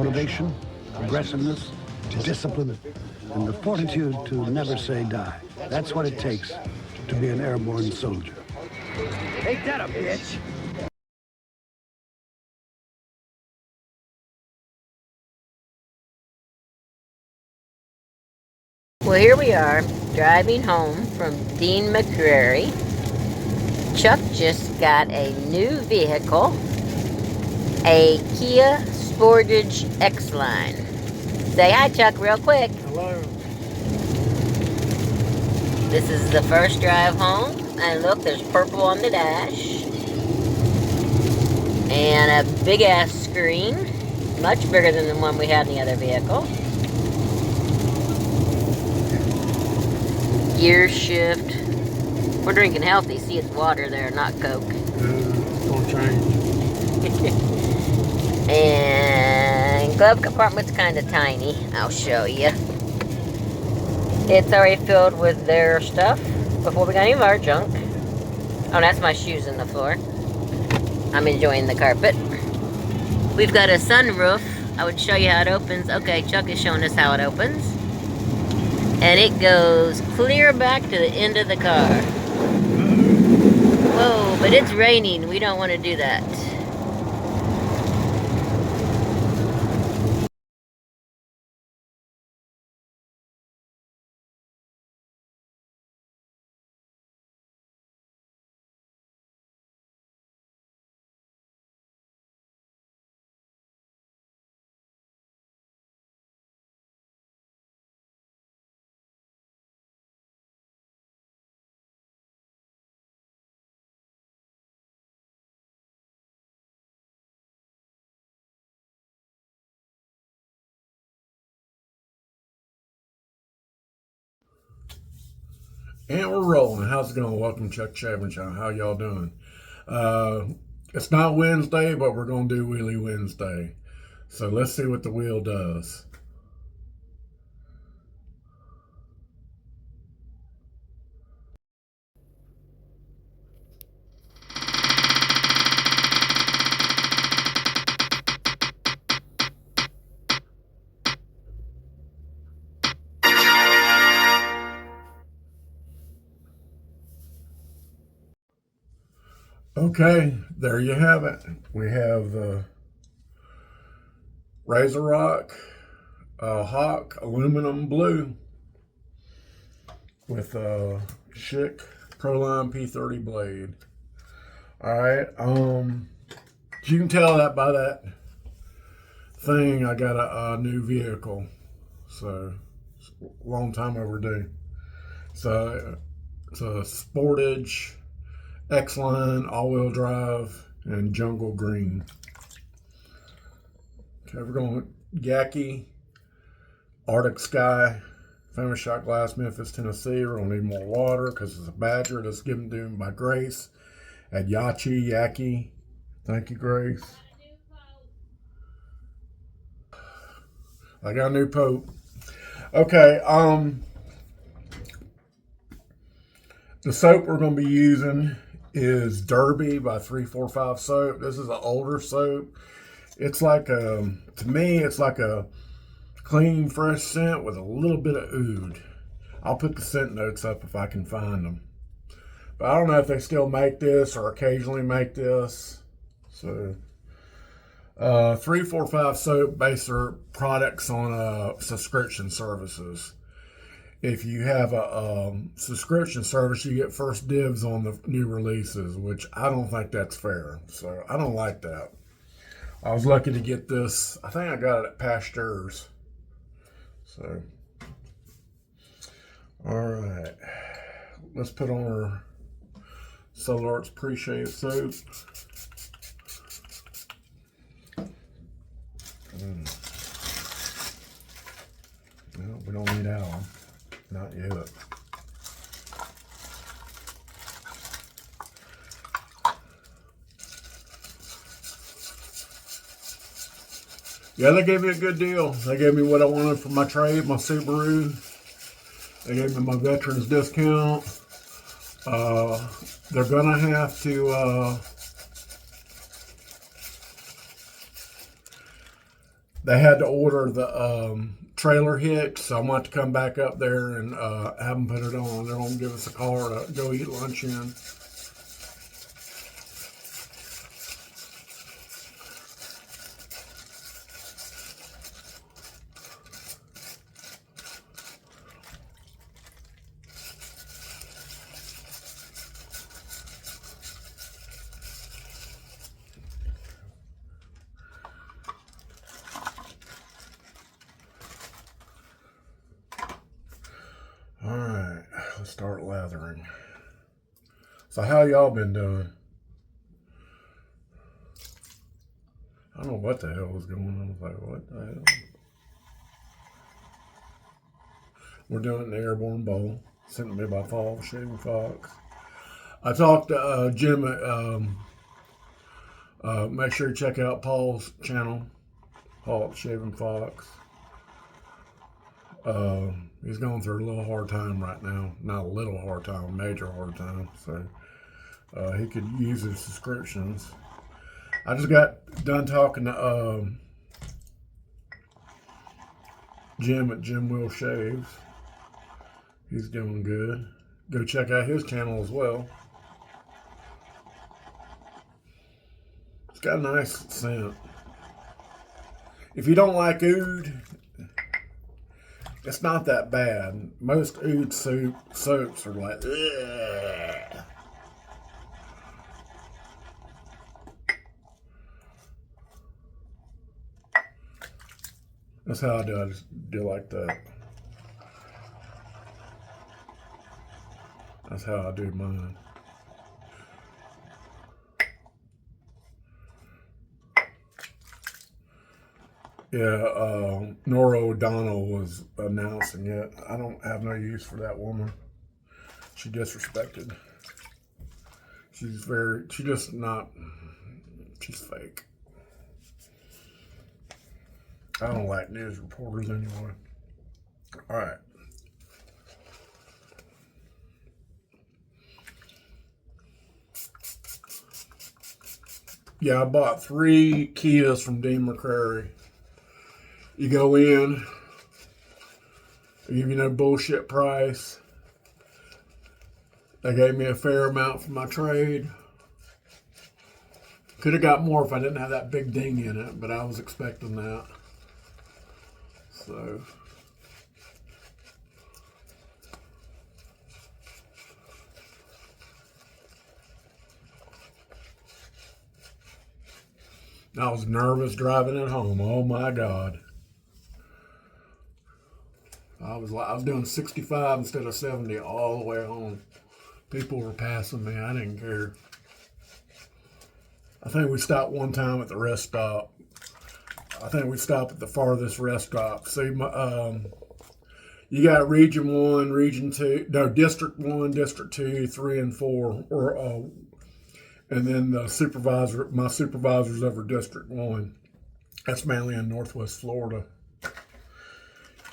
motivation, aggressiveness, discipline, and the fortitude to never say die. That's what it takes to be an airborne soldier. Ain't that a bitch? Well, here we are, driving home from Dean McCrary. Chuck just got a new vehicle, a Kia Sportage X-Line. Say hi, Chuck, real quick. Hello. This is the first drive home, and look, there's purple on the dash. And a big-ass screen, much bigger than the one we had in the other vehicle. Gear shift. We're drinking healthy. See, it's water there, not Coke. It's gonna change. And glove compartment's kind of tiny. I'll show you. It's already filled with their stuff before we got any of our junk. Oh, that's my shoes on the floor. I'm enjoying the carpet. We've got a sunroof. I would show you how it opens. Okay, Chuck is showing us how it opens. And it goes clear back to the end of the car. Whoa, but it's raining. We don't want to do that. And we're rolling. How's it going? Welcome, Chuck Chavenshaw. How y'all doing? It's not Wednesday, but we're going to do Wheelie Wednesday. So let's see what the wheel does. Okay, there you have it. We have the Razor Rock Hawk aluminum blue with a Schick Proline P30 blade. All right, you can tell that by that thing. I got a new vehicle, so it's a long time overdue. So it's a Sportage X-Line, all-wheel drive, and jungle green. Okay, we're going with Yaki, Arctic Sky, Famous Shot Glass, Memphis, Tennessee. We're going to need more water because it's a Badger that's given to him by Grace at Yaki. Thank you, Grace. I got a new Pope. Okay, the soap we're going to be using is Derby by 345 Soap. This is an older soap. It's like to me, it's like a clean, fresh scent with a little bit of oud. I'll put the scent notes up if I can find them. But I don't know if they still make this or occasionally make this. So, 345 Soap base their products on subscription services. If you have a subscription service, you get first dibs on the new releases, which I don't think that's fair. So I don't like that. I was lucky to get this. I think I got it at Pasteurs. So, all right. Let's put on our Solar Arts Pre-Shave soap. No, we don't need alum. Not yet. Yeah, they gave me a good deal. They gave me what I wanted for my trade, my Subaru. They gave me my veterans discount. They're gonna have to they had to order the trailer hitch, so I'm going to come back up there and have them put it on. They're going to give us a car to go eat lunch in. Alright, let's start lathering. So how y'all been doing? I don't know what the hell was going on. I was like, what the hell? We're doing the Airborne Bowl, sent to me by Paul Shaving Fox. I talked to Jim at, make sure you check out Paul's channel, Paul Shaving Fox. He's going through a little hard time right now. Not a little hard time, a major hard time. So he could use his subscriptions. I just got done talking to Jim at Jim Will Shaves. He's doing good. Go check out his channel as well. It's got a nice scent. If you don't like oud, it's not that bad. Most oud soaps are like, ugh. That's how I do. I just do like that. That's how I do mine. Yeah, Nora O'Donnell was announcing it. I don't have no use for that woman. She disrespected. She's fake. I don't like news reporters anymore. All right. Yeah, I bought 3 Kias from Dean McCrary. You go in, they give you no bullshit price. They gave me a fair amount for my trade. Could have got more if I didn't have that big ding in it, but I was expecting that. So I was nervous driving it home. Oh my God. I was doing 65 instead of 70 all the way home. People were passing me. I didn't care. I think we stopped one time at the rest stop. I think we stopped at the farthest rest stop. See, you got Region 1, Region 2, no, District 1, District 2, 3, and 4, and then my supervisor's over District 1. That's mainly in Northwest Florida.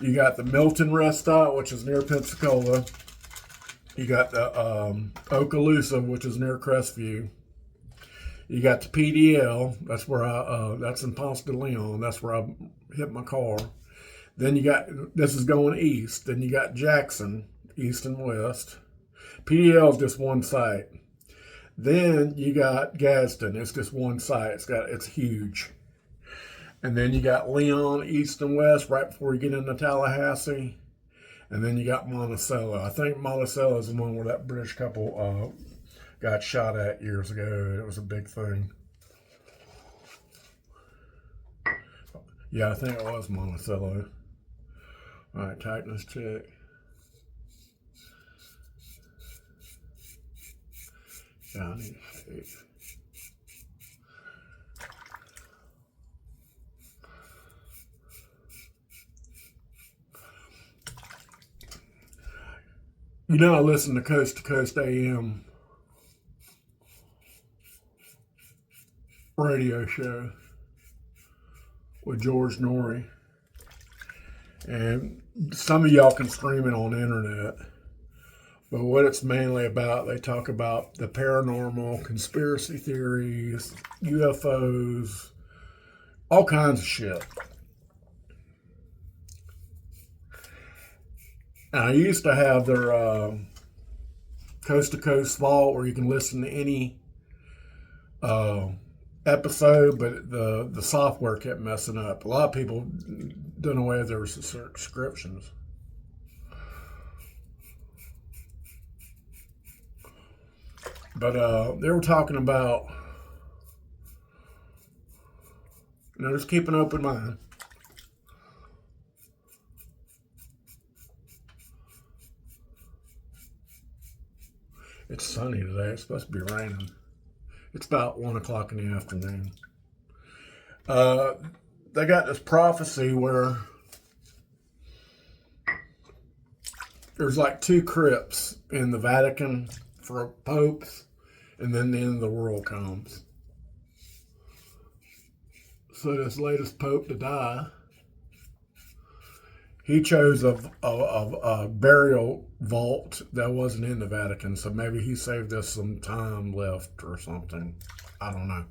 You got the Milton rest stop, which is near Pensacola. You got the Okaloosa, which is near Crestview. You got the PDL. That's where that's in Ponce de Leon. That's where I hit my car. Then you got, this is going east. Then you got Jackson, east and west. PDL is just one site. Then you got Gadsden. It's just one site. It's huge. And then you got Leon, east and west, right before you get into Tallahassee. And then you got Monticello. I think Monticello is the one where that British couple got shot at years ago. It was a big thing. Yeah, I think it was Monticello. All right, tightness check. Yeah, I need to see. You know, I listen to Coast AM radio show with George Norrie. And some of y'all can stream it on the internet. But what it's mainly about, they talk about the paranormal, conspiracy theories, UFOs, all kinds of shit. And I used to have their Coast to Coast Vault where you can listen to any episode, but the software kept messing up. A lot of people done away with their subscriptions. But they were talking about, just keep an open mind. It's sunny today. It's supposed to be raining. It's about 1 o'clock in the afternoon. They got this prophecy where there's like 2 crypts in the Vatican for popes, and then the end of the world comes. So this latest pope to die, he chose a burial vault that wasn't in the Vatican, so maybe he saved us some time left or something. I don't know.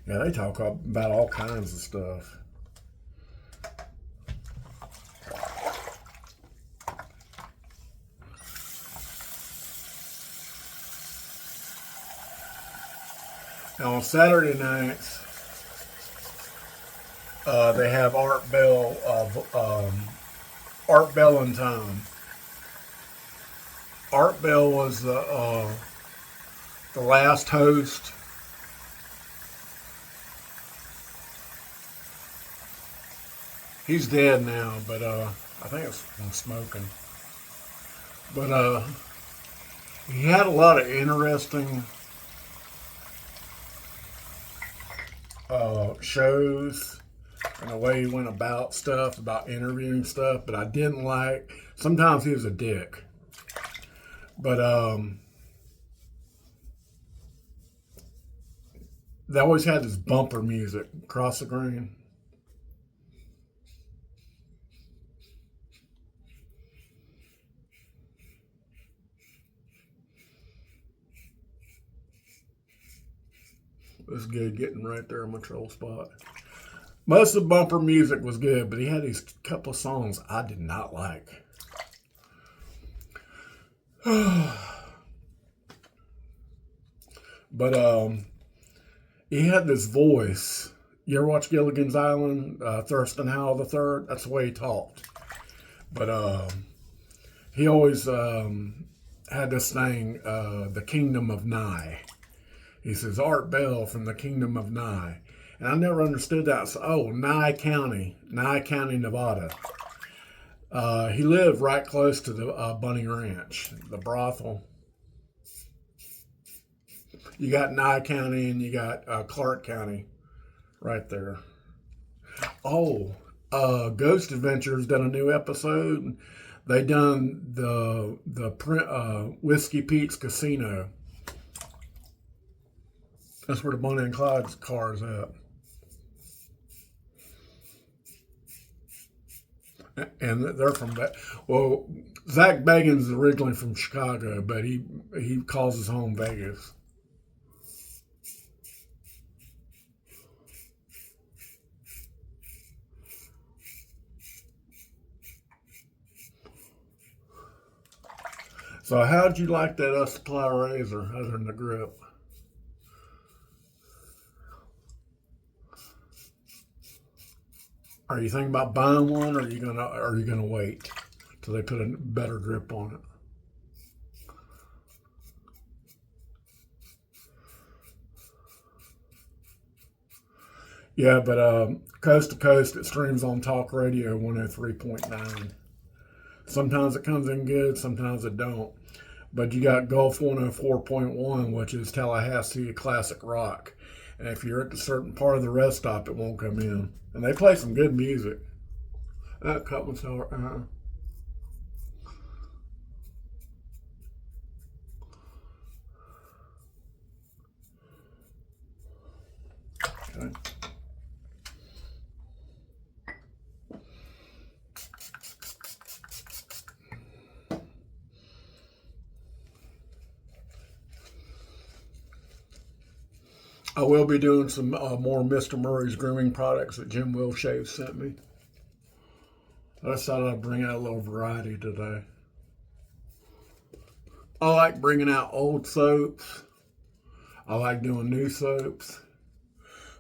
Yeah, they talk about all kinds of stuff. Now on Saturday nights, they have Art Bell in Time. Art Bell was the last host. He's dead now, but I think it's from smoking. But he had a lot of interesting shows and the way he went about stuff, about interviewing stuff, but I didn't like, sometimes he was a dick. But they always had this bumper music across the green. It was good getting right there in my troll spot. Most of the bumper music was good, but he had these couple of songs I did not like. But he had this voice. You ever watch Gilligan's Island, Thurston Howell III? That's the way he talked. But he always had this thing, the Kingdom of Nye. He says, Art Bell from the Kingdom of Nye. And I never understood that. So, Nye County, Nevada. He lived right close to the Bunny Ranch, the brothel. You got Nye County and you got Clark County right there. Oh, Ghost Adventures done a new episode. They done the Whiskey Pete's Casino. That's where the Bonnie and Clyde's car is at. And they're from that. Well, Zach Bagans is originally from Chicago, but he calls his home Vegas. So how'd you like that supply razor other than the grip? Are you thinking about buying one, or are you gonna wait till they put a better grip on it? Yeah, but coast to coast, it streams on Talk Radio 103.9. Sometimes it comes in good, sometimes it don't. But you got Gulf 104.1, which is Tallahassee Classic Rock. And if you're at a certain part of the rest stop, it won't come in. And they play some good music. That cut was over. Okay. I will be doing some more Mr. Murray's grooming products that Jim Will Shave sent me. I just thought I'd bring out a little variety today. I like bringing out old soaps. I like doing new soaps.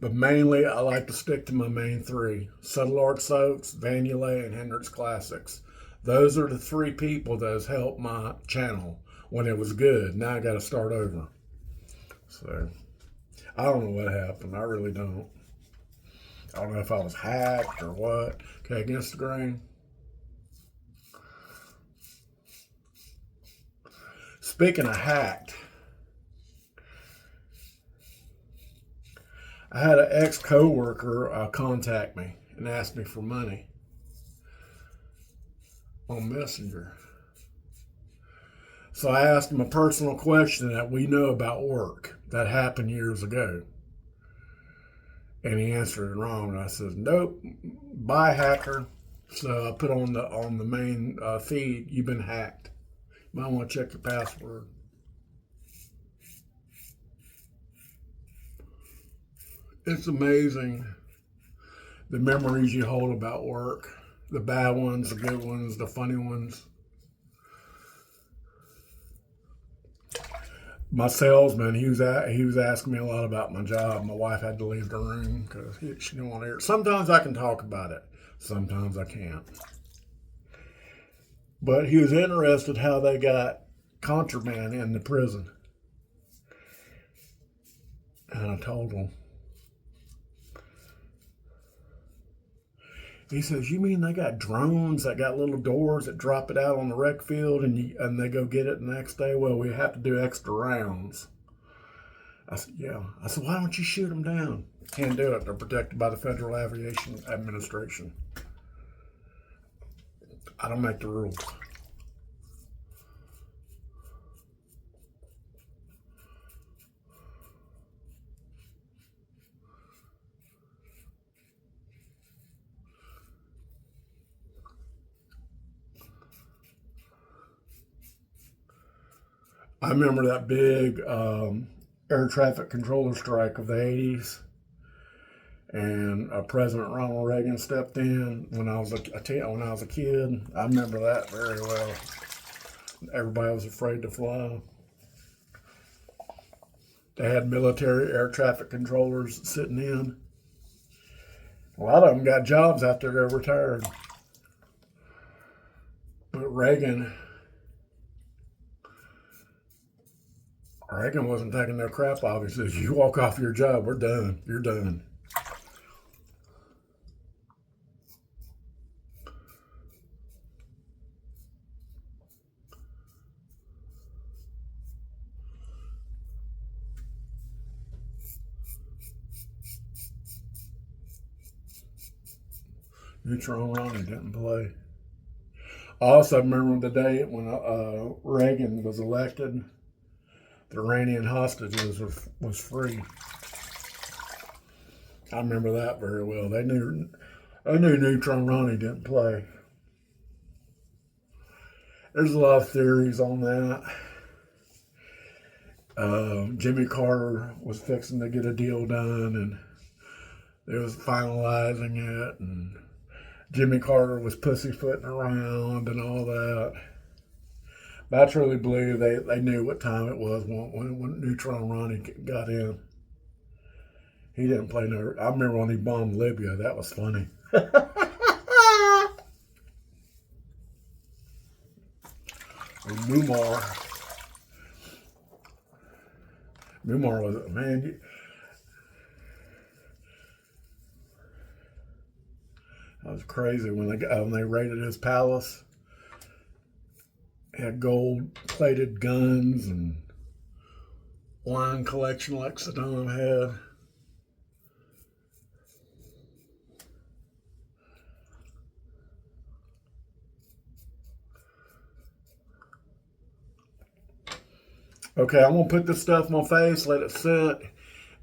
But mainly, I like to stick to my main three. Subtle Art Soaps, Vanulay, and Hendrix Classics. Those are the three people that has helped my channel when it was good. Now I got to start over. So, I don't know what happened. I really don't. I don't know if I was hacked or what. Okay, against the grain. Speaking of hacked, I had an ex-coworker contact me and ask me for money on Messenger. So I asked him a personal question that we know about work that happened years ago. And he answered it wrong. And I said, nope, bye, hacker. So I put on the main feed, you've been hacked. You might want to check your password. It's amazing the memories you hold about work. The bad ones, the good ones, the funny ones. My salesman, he was asking me a lot about my job. My wife had to leave the room because she didn't want to hear it. Sometimes I can talk about it. Sometimes I can't. But he was interested how they got contraband in the prison. And I told him. He says, you mean they got drones that got little doors that drop it out on the rec field and they go get it the next day? Well, we have to do extra rounds. I said, yeah. I said, why don't you shoot them down? Can't do it. They're protected by the Federal Aviation Administration. I don't make the rules. I remember that big air traffic controller strike of the 80s. And President Ronald Reagan stepped in when I was a kid. I remember that very well. Everybody was afraid to fly. They had military air traffic controllers sitting in. A lot of them got jobs after they retired. But Reagan wasn't taking no crap off. He says, you walk off your job, we're done. You're done. Neutron Ronnie didn't play. I also remember the day when Reagan was elected, the Iranian hostages was free. I remember that very well. I knew Neutron Ronnie didn't play. There's a lot of theories on that. Jimmy Carter was fixing to get a deal done, and they was finalizing it, and Jimmy Carter was pussyfooting around and all that. But I truly believe they knew what time it was when Neutron Ronnie got in. He didn't play no. I remember when he bombed Libya. That was funny. Mumar was a man. That was crazy when they raided his palace. He had gold-plated guns and wine collection like Saddam had. Okay, I'm gonna put this stuff on my face, let it sit,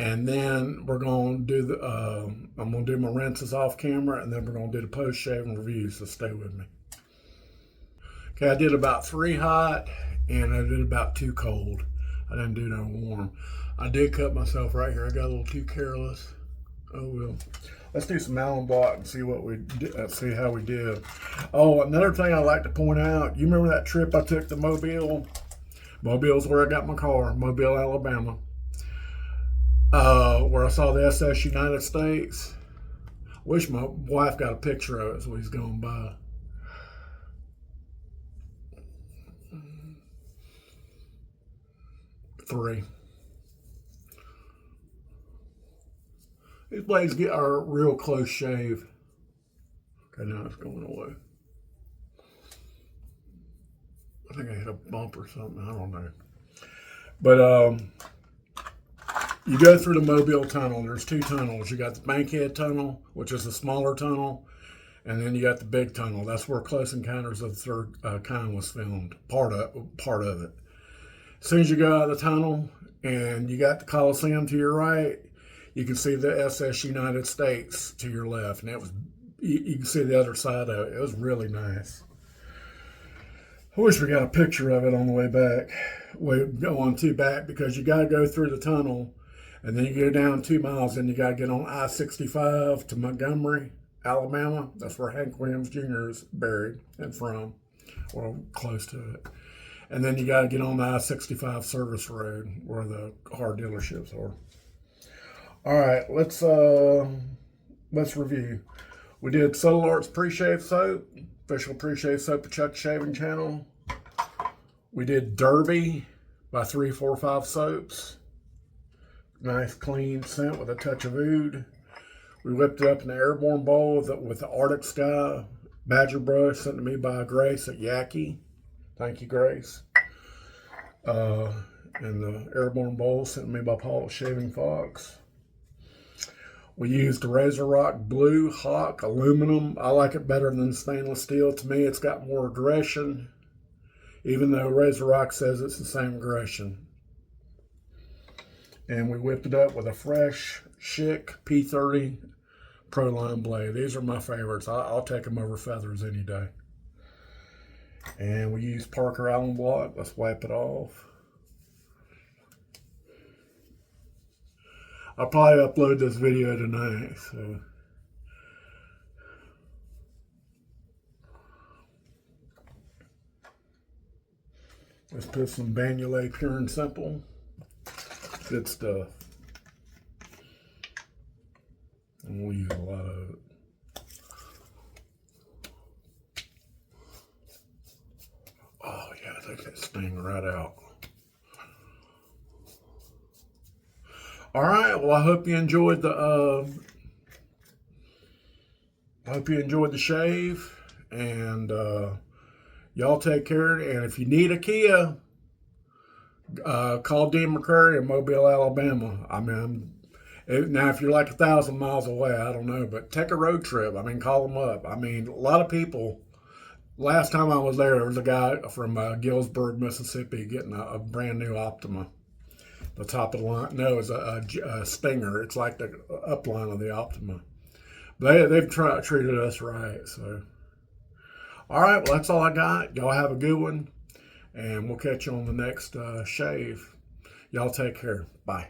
and then we're gonna do I'm gonna do my rinses off camera, and then we're gonna do the post-shave and review, so stay with me. Okay, I did about 3 hot, and I did about 2 cold. I didn't do no warm. I did cut myself right here. I got a little too careless. Oh well. Let's do some Allen block and see what we did, see how we did. Oh, another thing I'd like to point out. You remember that trip I took to Mobile? Mobile's where I got my car, Mobile, Alabama. Where I saw the SS United States. Wish my wife got a picture of it so he's going by. Three. These blades are a real close shave. Okay, now it's going away. I think I hit a bump or something. I don't know. But you go through the Mobile Tunnel. There's two tunnels. You got the Bankhead Tunnel, which is a smaller tunnel, and then you got the big tunnel. That's where Close Encounters of the Third Kind was filmed. Part of it. As soon as you go out of the tunnel and you got the Coliseum to your right, you can see the SS United States to your left, and it was you can see the other side of it. It was really nice. I wish we got a picture of it on the way back. We go on back because you got to go through the tunnel, and then you go down 2 miles, and you got to get on I-65 to Montgomery, Alabama. That's where Hank Williams Jr. is buried and from, or close to it. And then you got to get on the I-65 service road where the car dealerships are. All right, let's review. We did Subtle Arts Pre-Shave Soap, official pre-shave soap of Chuck Shaving Channel. We did Derby by 345 Soaps. Nice clean scent with a touch of oud. We whipped it up in the Airborne Bowl with the Arctic Sky Badger brush sent to me by Grace at Yaki. Thank you, Grace. And the Airborne Bowl sent to me by Paul at Shaving Fox. We used the Razor Rock Blue Hawk aluminum. I like it better than stainless steel. To me, it's got more aggression, even though Razor Rock says it's the same aggression. And we whipped it up with a fresh, Schick P30 Proline blade. These are my favorites. I'll take them over feathers any day. And we used Parker Allen block. Let's wipe it off. I'll probably upload this video tonight, so. Let's put some Banulate Pure and Simple. Good stuff. And we'll use a lot of it. Oh yeah, I think that sting right out. All right, well, I hope you enjoyed the shave, and y'all take care. And if you need a Kia, call Dean McCurry in Mobile, Alabama. I mean, now if you're like 1,000 miles away, I don't know, but take a road trip. I mean, call them up. I mean, a lot of people. Last time I was there was a guy from Gillsburg, Mississippi, getting a brand new Optima. The top of the line, no, it's a Stinger. It's like the upline of the Optima. They've treated us right. So, all right, well, that's all I got. Y'all have a good one, and we'll catch you on the next shave. Y'all take care. Bye.